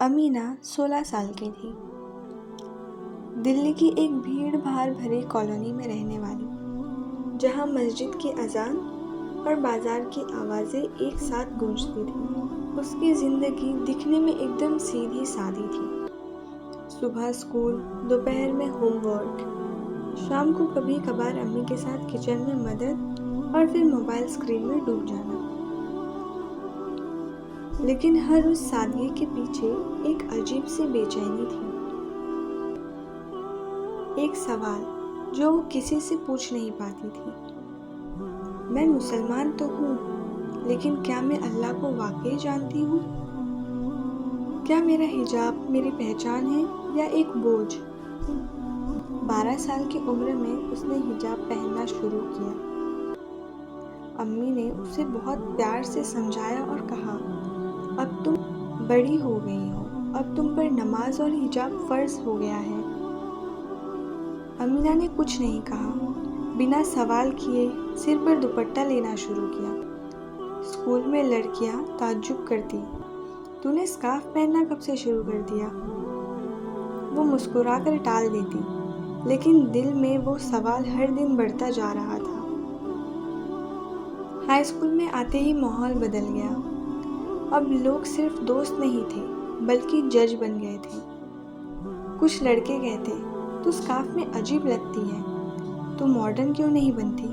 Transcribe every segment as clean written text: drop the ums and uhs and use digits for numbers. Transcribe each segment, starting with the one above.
अमीना 16 साल की थी। दिल्ली की एक भीड़ भाड़ भरी कॉलोनी में रहने वाली, जहां मस्जिद की अजान और बाजार की आवाज़ें एक साथ गूंजती थीं। उसकी ज़िंदगी दिखने में एकदम सीधी सादी थी। सुबह स्कूल, दोपहर में होमवर्क, शाम को कभी कभार अम्मी के साथ किचन में मदद और फिर मोबाइल स्क्रीन में डूब जाना। लेकिन हर उस सादगी के पीछे एक अजीब सी बेचैनी थी। एक सवाल जो वो किसी से पूछ नहीं पाती थी। मैं मुसलमान तो हूँ, लेकिन क्या मैं अल्लाह को वाकई जानती हूँ? क्या मेरा हिजाब मेरी पहचान है या एक बोझ? 12 साल की उम्र में उसने हिजाब पहनना शुरू किया। अम्मी ने उसे बहुत प्यार से समझाया और कहा, अब तुम बड़ी हो गई हो, अब तुम पर नमाज और हिजाब फर्ज हो गया है। अमीना ने कुछ नहीं कहा। बिना सवाल किए सिर पर दुपट्टा लेना शुरू किया। स्कूल में लड़कियां ताज्जुब करती, तूने स्कार्फ पहनना कब से शुरू कर दिया? वो मुस्कुराकर टाल देती, लेकिन दिल में वो सवाल हर दिन बढ़ता जा रहा था। हाई स्कूल में आते ही माहौल बदल गया। अब लोग सिर्फ दोस्त नहीं थे, बल्कि जज बन गए थे। कुछ लड़के कहते, तू स्कार्फ में अजीब लगती है, तू मॉडर्न क्यों नहीं बनती?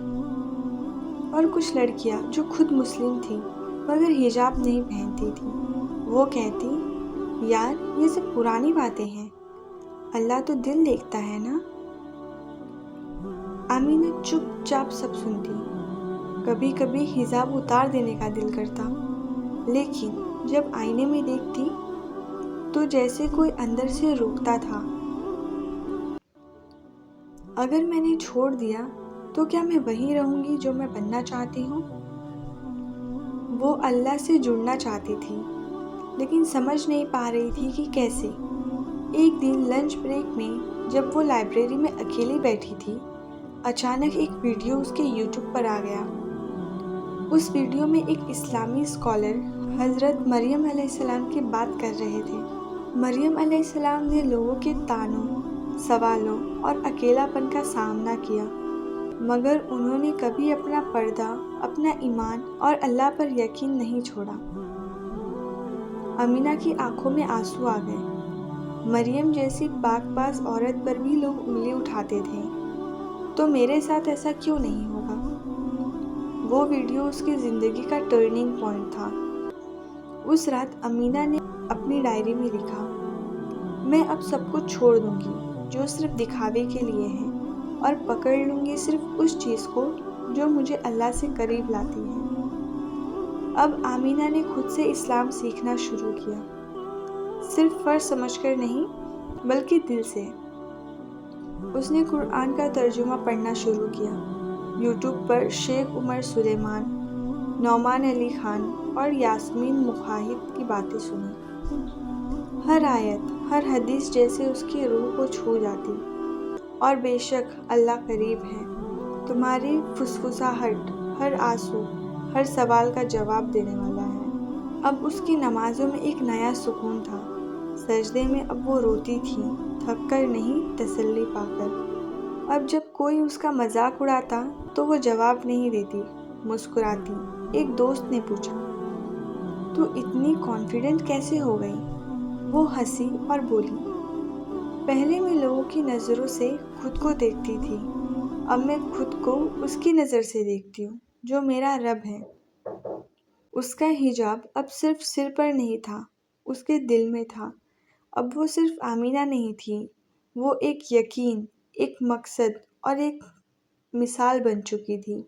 और कुछ लड़कियां जो खुद मुस्लिम थी मगर हिजाब नहीं पहनती थी, वो कहती, यार ये सब पुरानी बातें हैं, अल्लाह तो दिल देखता है ना। आमीना चुपचाप सब सुनती। कभी कभी हिजाब उतार देने का दिल करता, लेकिन जब आईने में देखती तो जैसे कोई अंदर से रोकता था। अगर मैंने छोड़ दिया तो क्या मैं वही रहूंगी जो मैं बनना चाहती हूँ? वो अल्लाह से जुड़ना चाहती थी, लेकिन समझ नहीं पा रही थी कि कैसे। एक दिन लंच ब्रेक में जब वो लाइब्रेरी में अकेली बैठी थी, अचानक एक वीडियो उसके यूट्यूब पर आ गया। उस वीडियो में एक इस्लामी स्कॉलर हज़रत मरियम अलैहिस्सलाम की बात कर रहे थे। मरियम अलैहिस्सलाम ने लोगों के तानों, सवालों और अकेलापन का सामना किया, मगर उन्होंने कभी अपना पर्दा, अपना ईमान और अल्लाह पर यकीन नहीं छोड़ा। अमीना की आंखों में आंसू आ गए। मरियम जैसी पाकबाज औरत पर भी लोग उंगली उठाते थे, तो मेरे साथ ऐसा क्यों नहीं होगा? वो वीडियो उसकी ज़िंदगी का टर्निंग पॉइंट था। उस रात अमीना ने अपनी डायरी में लिखा, मैं अब सब कुछ छोड़ दूंगी जो सिर्फ दिखावे के लिए है, और पकड़ लूंगी सिर्फ उस चीज़ को जो मुझे अल्लाह से करीब लाती है। अब आमीना ने खुद से इस्लाम सीखना शुरू किया, सिर्फ फर्ज समझकर नहीं, बल्कि दिल से। उसने कुरान का तर्जुमा पढ़ना शुरू किया। यूट्यूब पर शेख उमर सुलेमान, नौमान अली खान और यास्मीन मुखाहिद की बातें सुनी। हर आयत, हर हदीस जैसे उसकी रूह को छू जाती। और बेशक अल्लाह करीब है, तुम्हारी फुसफुसाहट, हर आंसू, हर सवाल का जवाब देने वाला है। अब उसकी नमाजों में एक नया सुकून था। सजदे में अब वो रोती थी, थक कर नहीं, तसल्ली पाकर। अब जब कोई उसका मजाक उड़ाता तो वो जवाब नहीं देती, मुस्कुराती। एक दोस्त ने पूछा, तू इतनी कॉन्फिडेंट कैसे हो गई? वो हंसी और बोली, पहले मैं लोगों की नज़रों से खुद को देखती थी, अब मैं खुद को उसकी नज़र से देखती हूँ जो मेरा रब है। उसका हिजाब अब सिर्फ सिर पर नहीं था, उसके दिल में था। अब वो सिर्फ आमीना नहीं थी, वो एक यकीन, एक मकसद और एक मिसाल बन चुकी थी।